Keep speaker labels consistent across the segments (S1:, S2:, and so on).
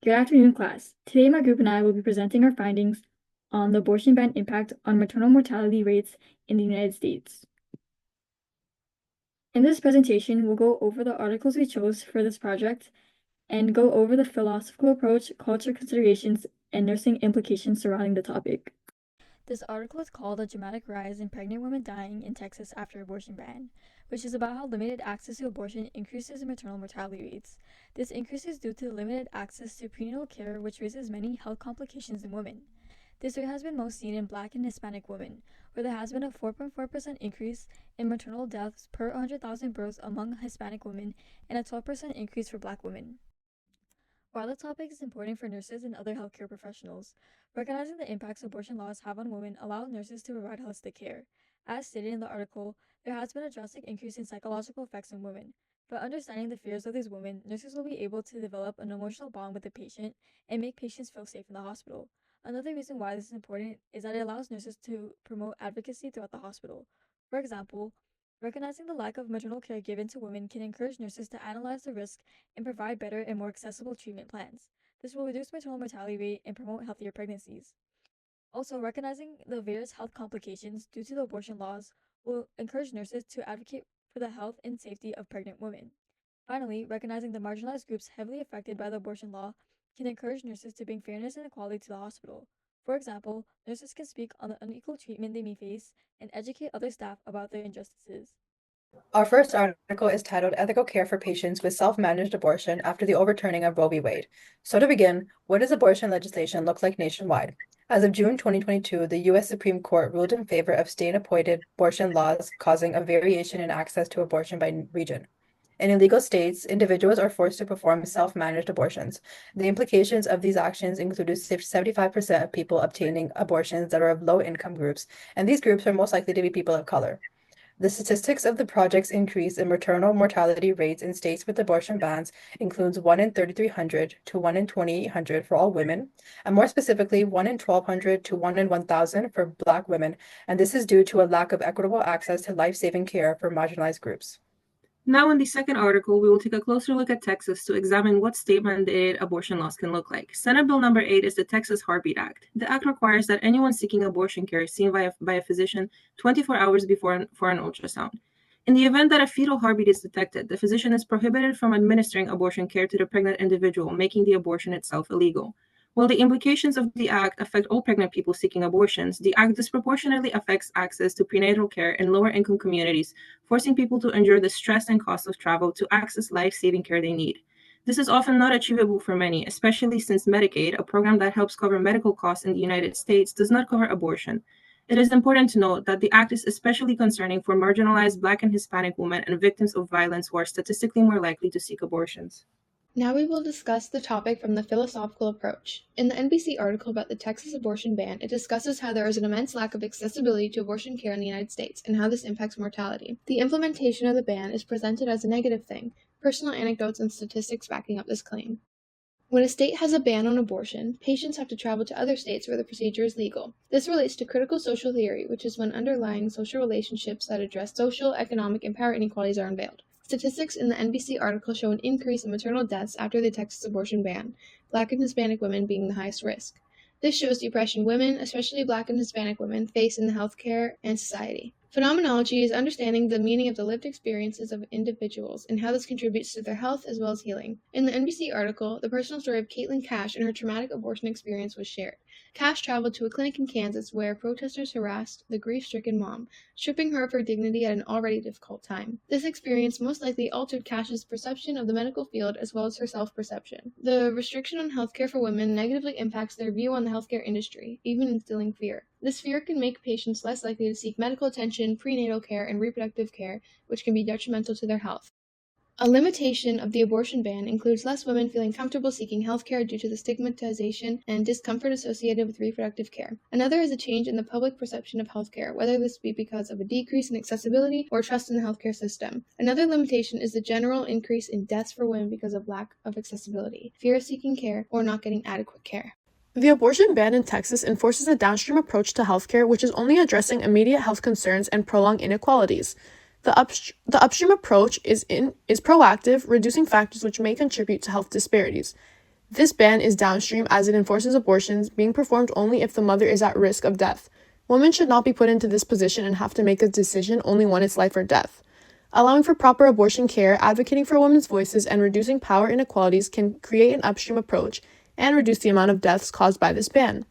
S1: Good afternoon, class. Today, my group and I will be presenting our findings on the abortion ban impact on maternal mortality rates in the United States. In this presentation, we'll go over the articles we chose for this project and go over the philosophical approach, culture considerations, and nursing implications surrounding the topic. This article is called "A Dramatic Rise in Pregnant Women Dying in Texas After Abortion Ban," which is about how limited access to abortion increases maternal mortality rates. This increase is due to limited access to prenatal care, which raises many health complications in women. This rate has been most seen in Black and Hispanic women, where there has been a 4.4% increase in maternal deaths per 100,000 births among Hispanic women and a 12% increase for Black women. While the topic is important for nurses and other healthcare professionals, recognizing the impacts abortion laws have on women allows nurses to provide holistic care. As stated in the article, there has been a drastic increase in psychological effects on women. By understanding the fears of these women, nurses will be able to develop an emotional bond with the patient and make patients feel safe in the hospital. Another reason why this is important is that it allows nurses to promote advocacy throughout the hospital. For example, recognizing the lack of maternal care given to women can encourage nurses to analyze the risk and provide better and more accessible treatment plans. This will reduce maternal mortality rate and promote healthier pregnancies. Also, recognizing the various health complications due to the abortion laws will encourage nurses to advocate for the health and safety of pregnant women. Finally, recognizing the marginalized groups heavily affected by the abortion law can encourage nurses to bring fairness and equality to the hospital. For example, nurses can speak on the unequal treatment they may face and educate other staff about their injustices.
S2: Our first article is titled Ethical Care for Patients with Self-Managed Abortion After the Overturning of Roe v. Wade. So to begin, what does abortion legislation look like nationwide? As of June 2022, the U.S. Supreme Court ruled in favor of state-appointed abortion laws causing a variation in access to abortion by region. In illegal states, individuals are forced to perform self-managed abortions. The implications of these actions included 75% of people obtaining abortions that are of low-income groups, and these groups are most likely to be people of color. The statistics of the project's increase in maternal mortality rates in states with abortion bans includes 1 in 3,300 to 1 in 2,800 for all women, and more specifically 1 in 1,200 to 1 in 1,000 for Black women, and this is due to a lack of equitable access to life-saving care for marginalized groups.
S3: Now, in the second article, we will take a closer look at Texas to examine what state-mandated abortion laws can look like. Senate Bill number 8 is the Texas Heartbeat Act. The act requires that anyone seeking abortion care is seen by a physician 24 hours before for an ultrasound. In the event that a fetal heartbeat is detected, the physician is prohibited from administering abortion care to the pregnant individual, making the abortion itself illegal. While the implications of the act affect all pregnant people seeking abortions, the act disproportionately affects access to prenatal care in lower-income communities, forcing people to endure the stress and cost of travel to access life-saving care they need. This is often not achievable for many, especially since Medicaid, a program that helps cover medical costs in the United States, does not cover abortion. It is important to note that the act is especially concerning for marginalized Black and Hispanic women and victims of violence who are statistically more likely to seek abortions.
S4: Now we will discuss the topic from the philosophical approach. In the NBC article about the Texas abortion ban, it discusses how there is an immense lack of accessibility to abortion care in the United States and how this impacts mortality. The implementation of the ban is presented as a negative thing, personal anecdotes and statistics backing up this claim. When a state has a ban on abortion, patients have to travel to other states where the procedure is legal. This relates to critical social theory, which is when underlying social relationships that address social, economic, and power inequalities are unveiled. Statistics in the NBC article show an increase in maternal deaths after the Texas abortion ban, Black and Hispanic women being the highest risk. This shows the oppression women, especially Black and Hispanic women, face in the healthcare and society. Phenomenology is understanding the meaning of the lived experiences of individuals and how this contributes to their health as well as healing. In the NBC article, the personal story of Caitlin Cash and her traumatic abortion experience was shared. Cash traveled to a clinic in Kansas where protesters harassed the grief-stricken mom, stripping her of her dignity at an already difficult time. This experience most likely altered Cash's perception of the medical field as well as her self-perception. The restriction on healthcare for women negatively impacts their view on the healthcare industry, even instilling fear. This fear can make patients less likely to seek medical attention, prenatal care, and reproductive care, which can be detrimental to their health. A limitation of the abortion ban includes less women feeling comfortable seeking health care due to the stigmatization and discomfort associated with reproductive care. Another is a change in the public perception of health care, whether this be because of a decrease in accessibility or trust in the healthcare system. Another limitation is the general increase in deaths for women because of lack of accessibility, fear of seeking care, or not getting adequate care.
S5: The abortion ban in Texas enforces a downstream approach to healthcare which is only addressing immediate health concerns and prolonged inequalities. The upstream approach is proactive, reducing factors which may contribute to health disparities. This ban is downstream as it enforces abortions being performed only if the mother is at risk of death. Women should not be put into this position and have to make a decision only when it's life or death. Allowing for proper abortion care, advocating for women's voices, and reducing power inequalities can create an upstream approach and reduce the amount of deaths caused by this ban.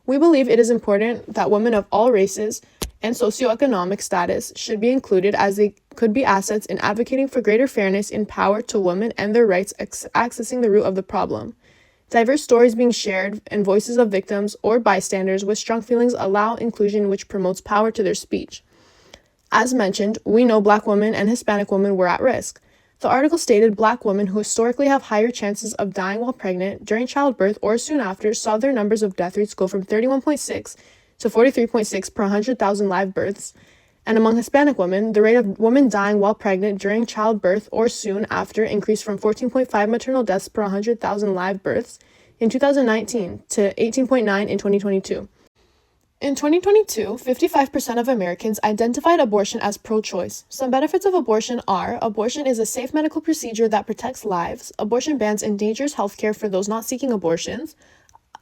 S5: We believe it is important that women of all races and socioeconomic status should be included, as they could be assets in advocating for greater fairness in power to women and their rights, accessing the root of the problem. Diverse stories being shared and voices of victims or bystanders with strong feelings allow inclusion, which promotes power to their speech. As mentioned, we know Black women and Hispanic women were at risk. The article stated Black women who historically have higher chances of dying while pregnant, during childbirth, or soon after saw their numbers of death rates go from 31.6 to 43.6 per 100,000 live births. And among Hispanic women, the rate of women dying while pregnant during childbirth or soon after increased from 14.5 maternal deaths per 100,000 live births in 2019 to 18.9 in 2022. In 2022, 55% of Americans identified abortion as pro-choice. Some benefits of abortion are: abortion is a safe medical procedure that protects lives. Abortion bans endangers healthcare for those not seeking abortions.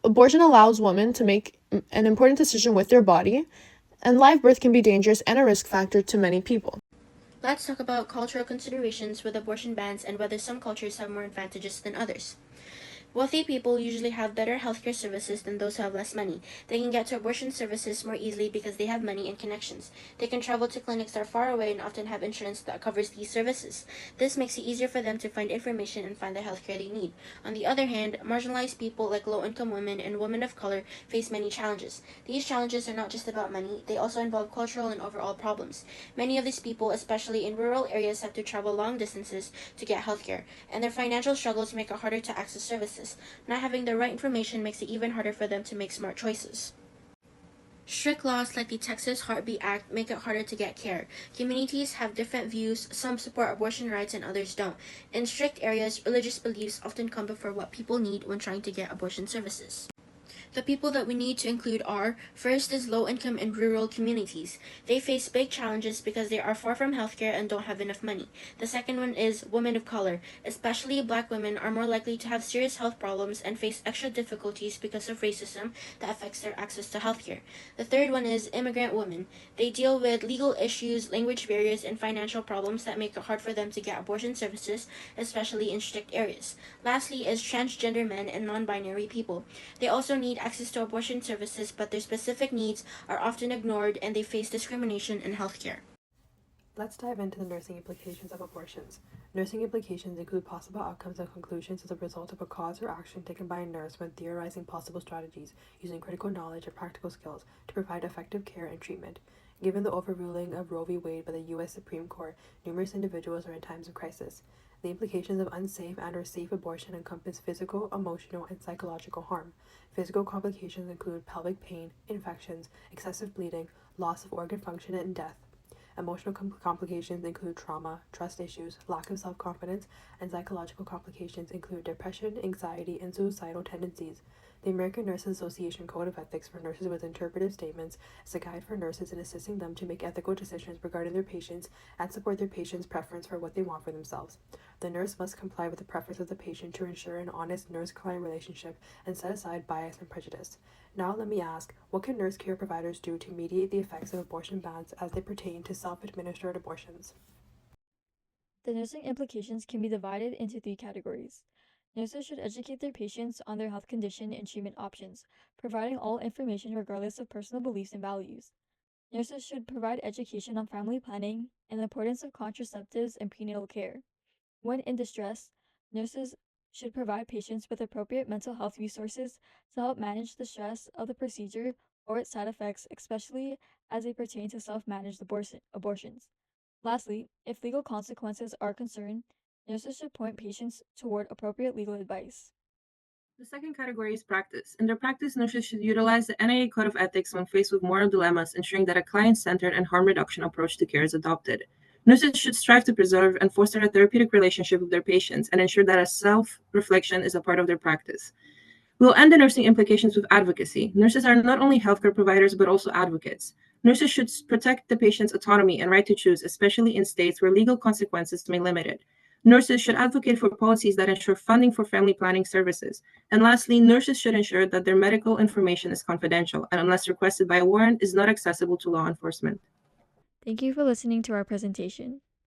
S5: Abortion allows women to make an important decision with their body. And live birth can be dangerous and a risk factor to many people.
S6: Let's talk about cultural considerations with abortion bans and whether some cultures have more advantages than others. Wealthy people usually have better healthcare services than those who have less money. They can get to abortion services more easily because they have money and connections. They can travel to clinics that are far away and often have insurance that covers these services. This makes it easier for them to find information and find the healthcare they need. On the other hand, marginalized people like low-income women and women of color face many challenges. These challenges are not just about money, they also involve cultural and overall problems. Many of these people, especially in rural areas, have to travel long distances to get healthcare, and their financial struggles make it harder to access services. Not having the right information makes it even harder for them to make smart choices. Strict laws like the Texas Heartbeat Act make it harder to get care. Communities have different views, some support abortion rights and others don't. In strict areas, religious beliefs often come before what people need when trying to get abortion services. The people that we need to include are: first is low-income and rural communities. They face big challenges because they are far from healthcare and don't have enough money. The second one is women of color. Especially Black women are more likely to have serious health problems and face extra difficulties because of racism that affects their access to healthcare. The third one is immigrant women. They deal with legal issues, language barriers, and financial problems that make it hard for them to get abortion services, especially in strict areas. Lastly is transgender men and non-binary people. They also need access to abortion services, but their specific needs are often ignored and they face discrimination in healthcare.
S2: Let's dive into the nursing implications of abortions. Nursing implications include possible outcomes and conclusions as a result of a cause or action taken by a nurse when theorizing possible strategies, using critical knowledge and practical skills to provide effective care and treatment. Given the overruling of Roe v. Wade by the U.S. Supreme Court, numerous individuals are in times of crisis. The implications of unsafe and/or safe abortion encompass physical, emotional, and psychological harm. Physical complications include pelvic pain, infections, excessive bleeding, loss of organ function, and death. Emotional complications include trauma, trust issues, lack of self-confidence, and psychological complications include depression, anxiety, and suicidal tendencies. The American Nurses Association Code of Ethics for Nurses with Interpretive Statements is a guide for nurses in assisting them to make ethical decisions regarding their patients and support their patients' preference for what they want for themselves. The nurse must comply with the preference of the patient to ensure an honest nurse-client relationship and set aside bias and prejudice. Now let me ask, what can nurse care providers do to mediate the effects of abortion bans as they pertain to self-administered abortions?
S1: The nursing implications can be divided into 3 categories. Nurses should educate their patients on their health condition and treatment options, providing all information regardless of personal beliefs and values. Nurses should provide education on family planning and the importance of contraceptives and prenatal care. When in distress, nurses should provide patients with appropriate mental health resources to help manage the stress of the procedure or its side effects, especially as they pertain to self-managed abortions. Lastly, if legal consequences are concerned, nurses should point patients toward appropriate legal advice.
S3: The second category is practice. In their practice, nurses should utilize the NIA Code of Ethics when faced with moral dilemmas, ensuring that a client-centered and harm reduction approach to care is adopted. Nurses should strive to preserve and foster a therapeutic relationship with their patients and ensure that a self-reflection is a part of their practice. We'll end the nursing implications with advocacy. Nurses are not only healthcare providers, but also advocates. Nurses should protect the patient's autonomy and right to choose, especially in states where legal consequences may limit it. Nurses should advocate for policies that ensure funding for family planning services. And lastly, nurses should ensure that their medical information is confidential and, unless requested by a warrant, is not accessible to law enforcement.
S1: Thank you for listening to our presentation.